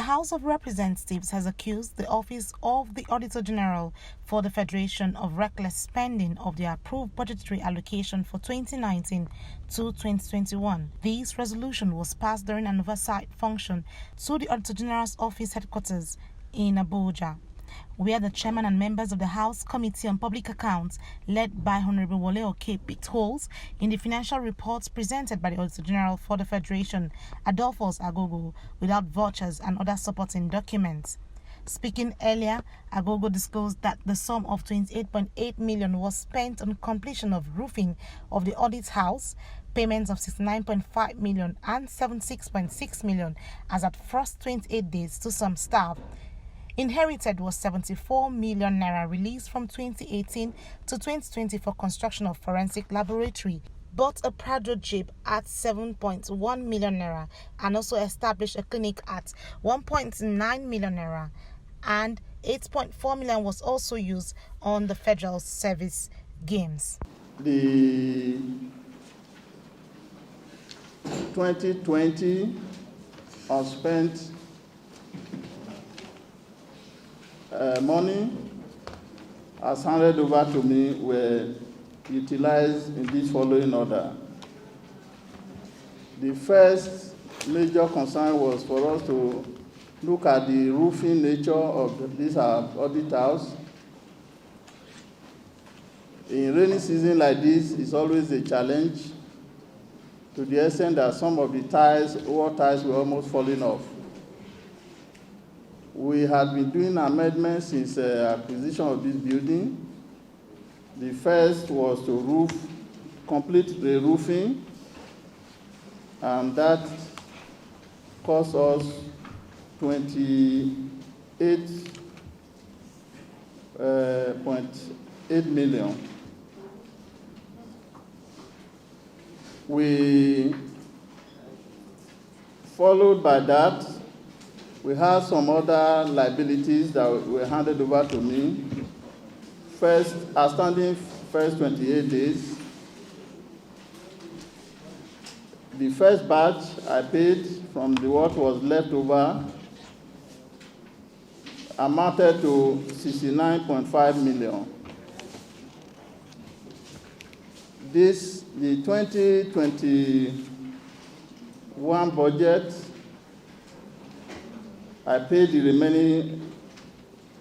The House of Representatives has accused the Office of the Auditor General for the Federation of reckless spending of the approved budgetary allocation for 2019 to 2021. This resolution was passed during an oversight function to the Auditor General's office headquarters in Abuja, where the chairman and members of the House Committee on Public Accounts, led by Honorable Wole Oke, picked holes in the financial reports presented by the Auditor General for the Federation, Adolphus Agogo, without vouchers and other supporting documents. Speaking earlier, Agogo disclosed that the sum of 28.8 million was spent on completion of roofing of the audit house, payments of 69.5 million and 76.6 million as at first 28 days to some staff. Inherited was 74 million naira released from 2018 to 2020 for construction of forensic laboratory, bought a Prado Jeep at 7.1 million naira and also established a clinic at 1.9 million naira, and 8.4 million was also used on the federal service games. The 2020 unspent money as handed over to me were utilized in this following order. The first major concern was for us to look at the roofing nature of this audit house. In rainy season like this, it's always a challenge to the extent that some of the tiles, wall tiles, were almost falling off. We had been doing amendments since acquisition of this building. The first was to complete the roofing, and that cost us 28.8 million. We followed by that. We had some other liabilities that were handed over to me. First, outstanding first 28 days. The first batch I paid from what was left over amounted to 69.5 million. The 2021 budget, I paid the remaining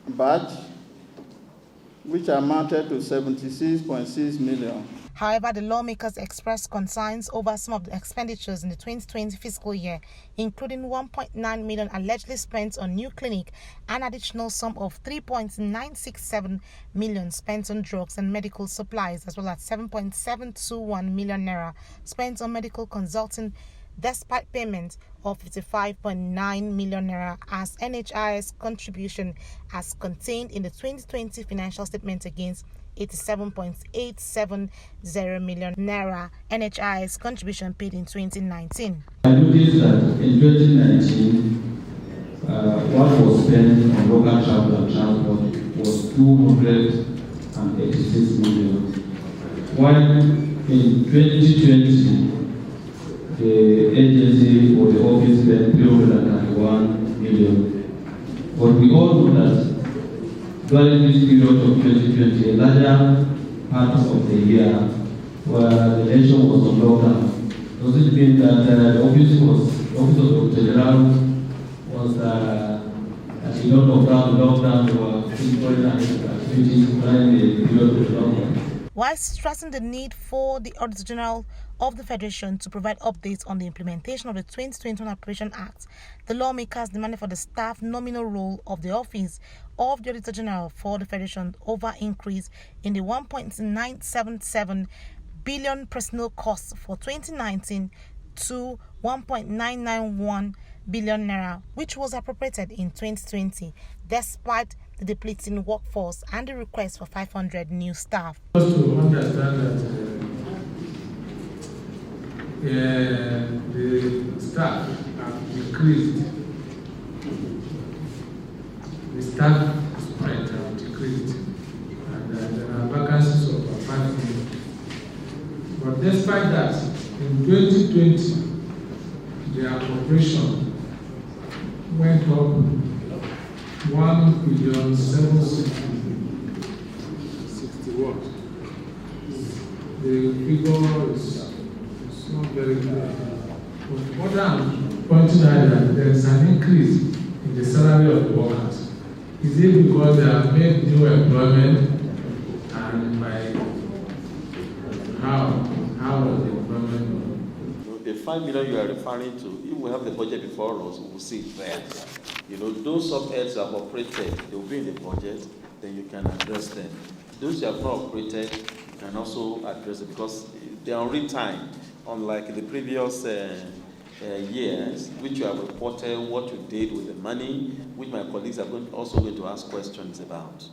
batch, which amounted to 76.6 million. However, the lawmakers expressed concerns over some of the expenditures in the 2020 fiscal year, including 1.9 million allegedly spent on new clinic, an additional sum of 3.967 million spent on drugs and medical supplies, as well as 7.721 million naira spent on medical consulting, despite payment of 55.9 million naira as NHIS contribution as contained in the 2020 financial statement against 87.870 million naira NHIS contribution paid in 2019. I noticed that in 2019, what was spent on local travel and transport was 286 million, while in 2020, the agency or the office spent 391 million. But we all know that during this period of 2020, a larger part of the year where the nation was on lockdown, does it mean that the office of the General was at the end of lockdown or foreign activities during the period of the lockdown? While stressing the need for the Auditor General of the Federation to provide updates on the implementation of the 2021 Appropriation Act, the lawmakers demanded for the staff nominal role of the Office of the Auditor General for the Federation over increase in the 1.977 billion personnel costs for 2019 to 1.991 billion naira, which was appropriated in 2020, despite the depleting workforce and the request for 500 new staff. Just to understand that the staff have decreased. The staff spread have decreased, and there are vacancies of 5 million. But despite that, in 2020, the appropriation went up 1,760,000,061. The figure is not very clear. But what I'm pointing out is that there is an increase in the salary of the workers. Is it because they have made new employment, and by how was the employment? The 5 million you are referring to, if we have the budget before us, we will see it there. Those sub-heads that have operated, they will be in the budget, then you can address them. Those who have not operated, you can also address it because they are on real time, unlike the previous years, which you have reported what you did with the money, which my colleagues are also going to ask questions about.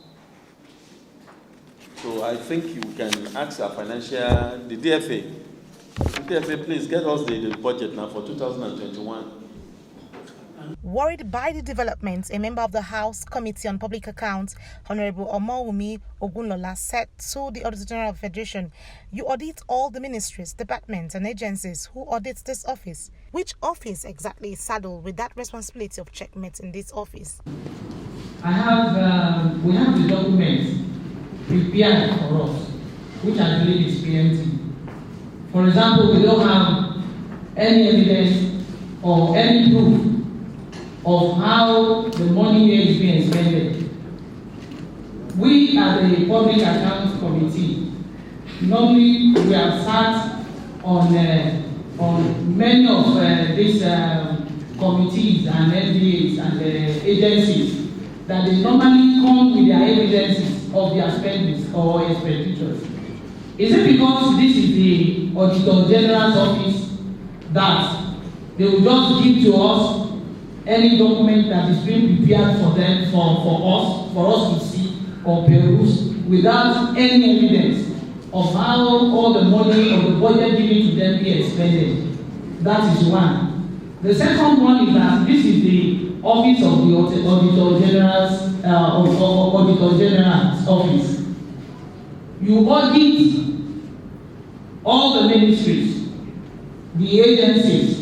So I think you can ask our the DFA. DFA, please get us the budget now for 2021. Worried by the developments, a member of the House Committee on Public Accounts, Honorable Omowumi Ogunlola, said to the Auditor General of the Federation, "You audit all the ministries, departments, and agencies. Who audits this office? Which office exactly is saddled with that responsibility of checkmate in this office?" We have the documents prepared for us, which I believe is PMT. For example, we don't have any evidence or any proof of how the money is being spent. We at the Public Accounts Committee, normally we have sat on many of these committees and NDAs and agencies that they normally come with their evidences of their spendings or expenditures. Is it because this is the Auditor General's office that they will just give to us any document that is being prepared for them, for us to see or peruse without any evidence of how all the money of the budget given to them be expended? That is one. The second one is that this is the office of the Auditor General's office. You audit all the ministries, the agencies,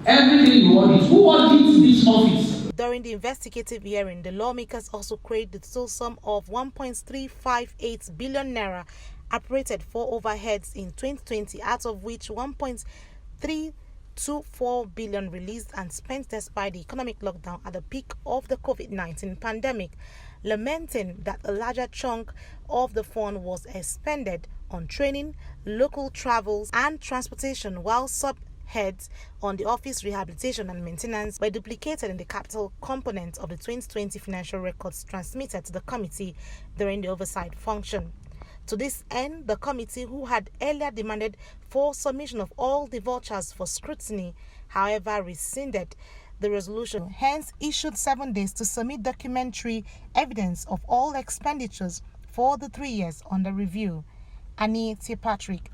everything you audit. Who audits this office? During the investigative hearing, the lawmakers also created the total sum of 1.358 billion naira appropriated for overheads in 2020, out of which 1.324 billion released and spent despite the economic lockdown at the peak of the COVID-19 pandemic, lamenting that a larger chunk of the fund was expended on training, local travels, and transportation, while subheads on the office rehabilitation and maintenance were duplicated in the capital component of the 2020 financial records transmitted to the committee during the oversight function. To this end, the committee, who had earlier demanded for submission of all the vouchers for scrutiny, however, rescinded the resolution, hence issued 7 days to submit documentary evidence of all expenditures for the 3 years under review. Annie T. Patrick.